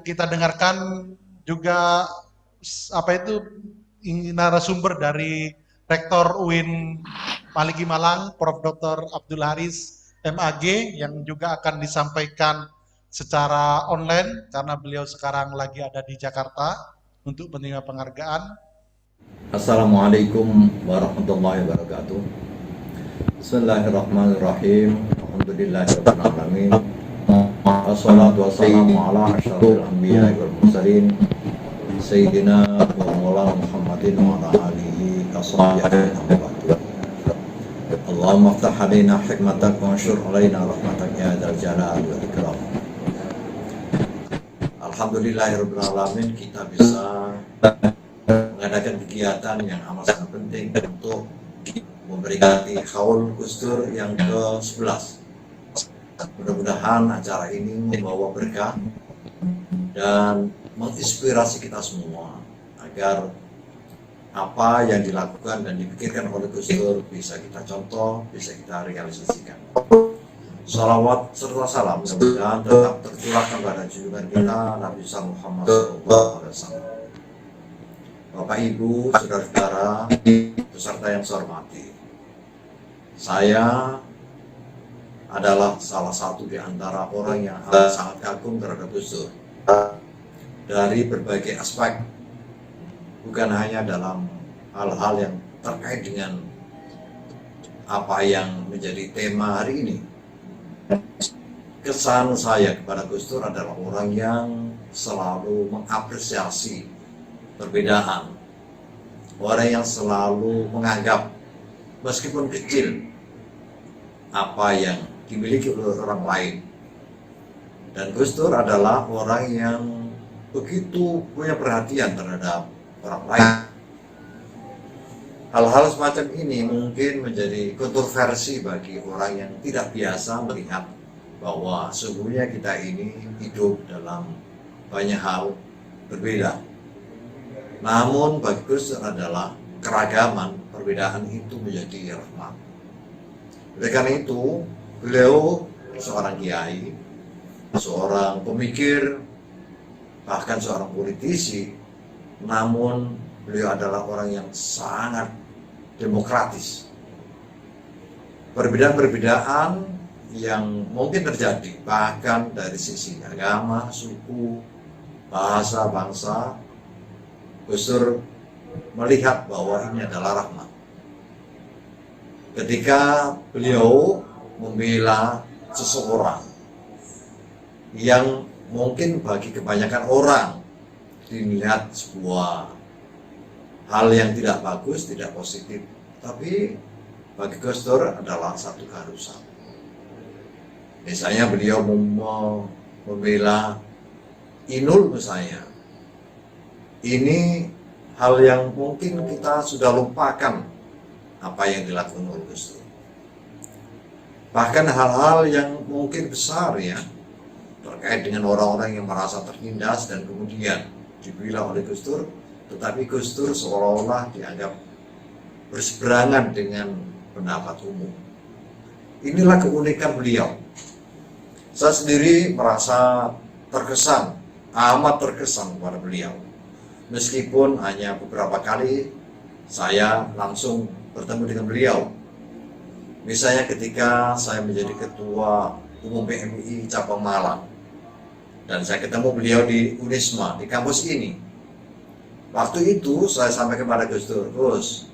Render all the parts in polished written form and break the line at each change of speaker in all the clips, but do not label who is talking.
Kita dengarkan juga apa itu narasumber dari Rektor UIN Maligi Malang, Prof. Dr. Abdul Haris MAG yang juga akan disampaikan secara online karena beliau sekarang lagi ada di Jakarta untuk menerima penghargaan.
Assalamualaikum warahmatullahi wabarakatuh. Bismillahirrahmanirrahim. Alhamdulillahirabbil alamin. Wassalatu wassalamu ala asyrofil anbiya'i wal mursalin sayyidina wa maulana Muhammadin wa ala alihi washabbihi ajma'in. Allahumma iftah alaina hikmatak wa anshur alaina rahmatak ya dzal jalali wal ikram. Alhamdulillahirabbil alamin, kita bisa mengadakan kegiatan yang amat sangat penting untuk memperingati Haul Gus Dur yang ke-11. Mudah-mudahan acara ini membawa berkah dan menginspirasi kita semua agar apa yang dilakukan dan dipikirkan oleh Gus Dur bisa kita contoh, bisa kita realisasikan. Salawat serta salam mudah-mudahan tetap tercurahkan pada junjungan kita Nabi Muhammad SAW. Bapak Ibu, saudara-saudara, peserta yang saya hormati, saya adalah salah satu di antara orang yang sangat kagum terhadap Gus Dur dari berbagai aspek, bukan hanya dalam hal-hal yang terkait dengan apa yang menjadi tema hari ini. Kesan saya kepada Gus Dur adalah orang yang selalu mengapresiasi perbedaan, orang yang selalu menganggap meskipun kecil apa yang dimiliki oleh orang lain. Dan Gus Dur adalah orang yang begitu punya perhatian terhadap orang lain. Hal-hal semacam ini mungkin menjadi kontroversi bagi orang yang tidak biasa melihat bahwa sesungguhnya kita ini hidup dalam banyak hal berbeda. Namun bagi Gus Dur adalah keragaman, perbedaan itu menjadi rahmat. Oleh karena itu, beliau seorang kiai, seorang pemikir, bahkan seorang politisi, namun beliau adalah orang yang sangat demokratis. Perbedaan-perbedaan yang mungkin terjadi bahkan dari sisi agama, suku, bahasa, bangsa, Gus Dur melihat bahwa ini adalah rahmat. Ketika beliau membela seseorang yang mungkin bagi kebanyakan orang dilihat sebuah hal yang tidak bagus, tidak positif, tapi bagi Gus Dur adalah satu keharusan. Misalnya beliau membela Inul misalnya. Ini hal yang mungkin kita sudah lupakan apa yang dilakukan oleh Gus Dur. Bahkan hal-hal yang mungkin besar ya, terkait dengan orang-orang yang merasa tertindas dan kemudian dibela oleh Gus Dur, tetapi Gus Dur seolah-olah dianggap berseberangan dengan pendapat umum. Inilah keunikan beliau. Saya sendiri merasa terkesan, amat terkesan kepada beliau. Meskipun hanya beberapa kali saya langsung bertemu dengan beliau. Misalnya ketika saya menjadi ketua umum PMI cabang Malang dan saya ketemu beliau di Unisma, di kampus ini. Waktu itu saya sampaikan kepada Gus Dur, Gus,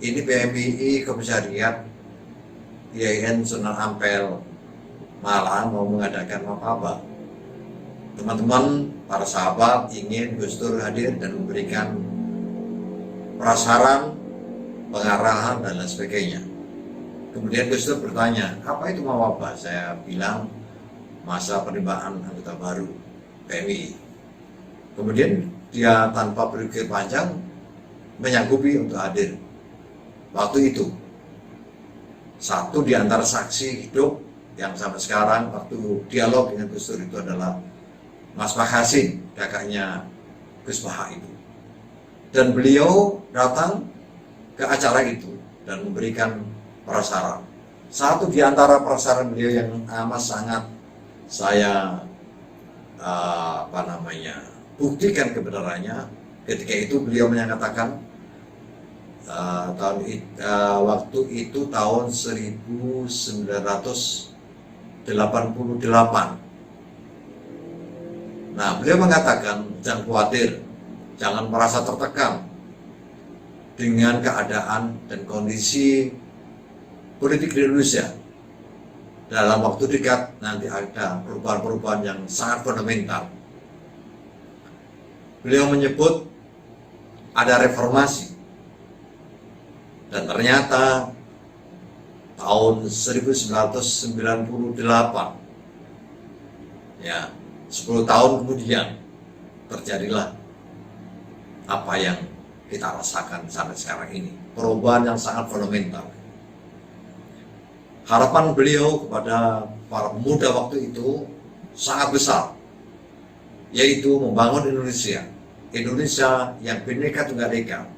ini PMI Komisariat IAIN Sunan Ampel Malang mau mengadakan apa-apa. Teman-teman, para sahabat ingin Gus Dur hadir dan memberikan prasaran, pengarahan, dan lain sebagainya. Kemudian Gus Dur bertanya, apa itu mau apa? Saya bilang, masa penerimaan anggota baru PMI. Kemudian dia tanpa berpikir panjang menyanggupi untuk hadir. Waktu itu, satu di antara saksi hidup yang sampai sekarang waktu dialog dengan Gus Dur itu adalah Mas Makhasin, kakaknya Gus Baha itu. Dan beliau datang ke acara itu dan memberikan prasaran. Satu di antara prasaran beliau yang amat sangat saya buktikan kebenarannya. Ketika itu beliau menyatakan waktu itu tahun 1988. Nah, beliau mengatakan, jangan khawatir, jangan merasa tertekan dengan keadaan dan kondisi politik di Indonesia. Dalam waktu dekat nanti ada perubahan-perubahan yang sangat fundamental. Beliau menyebut ada reformasi. Dan ternyata tahun 1998, ya, 10 tahun kemudian terjadilah apa yang kita rasakan sampai sekarang ini, perubahan yang sangat fundamental. Harapan beliau kepada para pemuda waktu itu sangat besar, yaitu membangun Indonesia yang Bhinneka Tunggal Ika,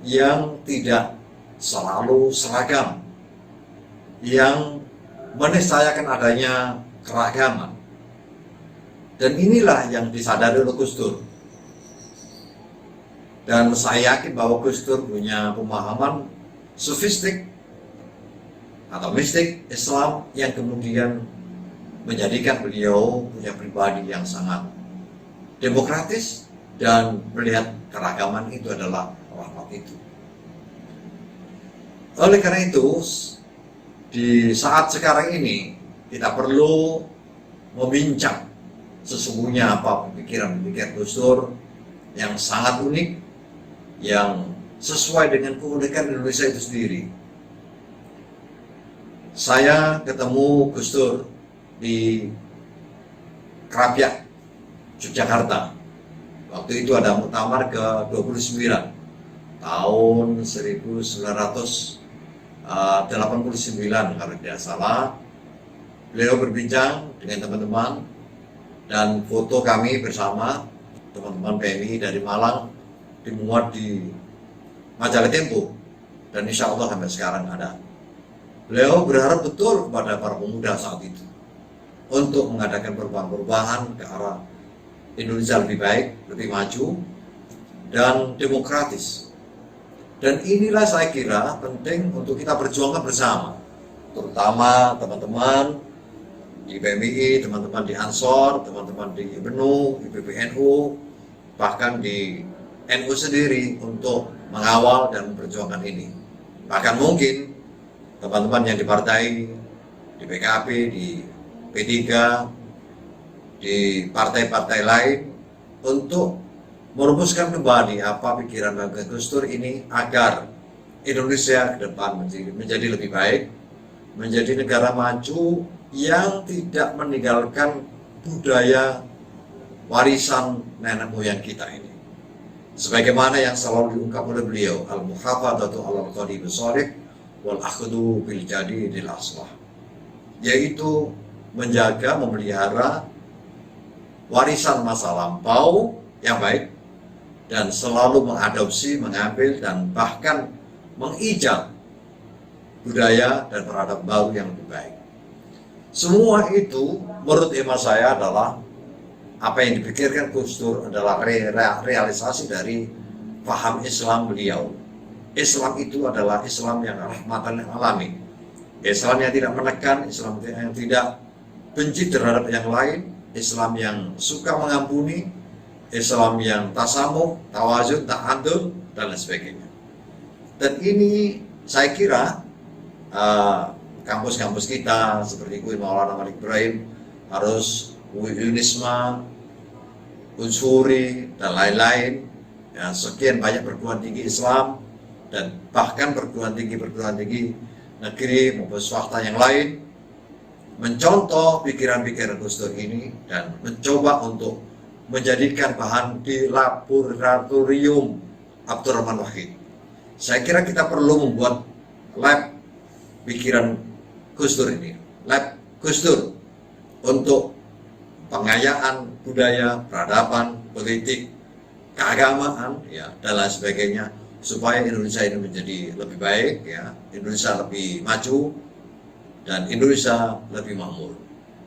yang tidak selalu seragam, yang meniscayakan adanya keragaman. Dan inilah yang disadari oleh Gus Dur. Dan saya yakin bahwa Gus Dur punya pemahaman sofistik atau mistik Islam yang kemudian menjadikan beliau punya pribadi yang sangat demokratis dan melihat keragaman itu adalah rahmat itu. Oleh karena itu, di saat sekarang ini kita perlu membincang sesungguhnya apa pemikiran-pemikiran Gus Dur yang sangat unik, yang sesuai dengan keunikan Indonesia itu sendiri. Saya ketemu Gus Dur di Krapyak, Yogyakarta. Waktu itu ada muktamar ke-29 tahun 1989 kalau tidak salah. Beliau berbincang dengan teman-teman dan foto kami bersama teman-teman PMI dari Malang dimuat di majalah Tempo, dan insya Allah sampai sekarang ada. Beliau berharap betul kepada para pemuda saat itu untuk mengadakan perubahan-perubahan ke arah Indonesia lebih baik, lebih maju, dan demokratis. Dan inilah saya kira penting untuk kita perjuangkan bersama, terutama teman-teman di PMI, teman-teman di Ansor, teman-teman di IBNU, IPBNU, bahkan di NU sendiri untuk mengawal dan memperjuangkan ini. Bahkan mungkin teman-teman yang di partai, di PKB, di P3, di partai-partai lain untuk merumuskan kembali apa pikiran Gus Dur ini agar Indonesia ke depan menjadi lebih baik, menjadi negara maju yang tidak meninggalkan budaya warisan nenek moyang kita ini. Sebagaimana yang selalu diungkap oleh beliau, al-muhafadzatu 'alal qadimi sharih wal akhdhu bil jadidil aslah, yaitu menjaga, memelihara warisan masa lampau yang baik dan selalu mengadopsi, mengambil dan bahkan mengijab budaya dan peradaban baru yang lebih baik. Semua itu menurut hemat saya adalah apa yang dipikirkan Gus Dur adalah realisasi dari paham Islam beliau. Islam itu adalah Islam yang rahmatan lil alamin, Islam yang tidak menekan, Islam yang tidak benci terhadap yang lain, Islam yang suka mengampuni, Islam yang tasamuh, tawazun, ta'adul, dan lain sebagainya. Dan ini saya kira kampus-kampus kita seperti UIN Maulana Malik Ibrahim harus Unisma, Unsuri, dan lain-lain, ya, sekian banyak perguruan tinggi Islam dan bahkan perguruan tinggi negeri maupun swasta yang lain mencontoh pikiran-pikiran Gus Dur ini dan mencoba untuk menjadikan bahan di laboratorium Abdurrahman Wahid. Saya kira kita perlu membuat lab pikiran Gus Dur ini, lab Gus Dur untuk pengayaan budaya, peradaban, politik, keagamaan, ya, dan lain sebagainya, supaya Indonesia ini menjadi lebih baik, ya, Indonesia lebih maju, dan Indonesia lebih makmur.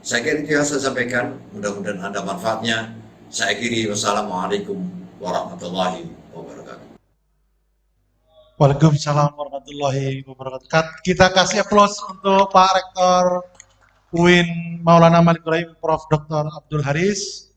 Saya kira itu yang saya sampaikan, mudah-mudahan ada manfaatnya. Saya akhiri, wassalamualaikum warahmatullahi wabarakatuh.
Waalaikumsalam warahmatullahi wabarakatuh. Kita kasih aplaus untuk Pak Rektor UIN Maulana Malik Ibrahim, Prof. Dr. Abdul Haris.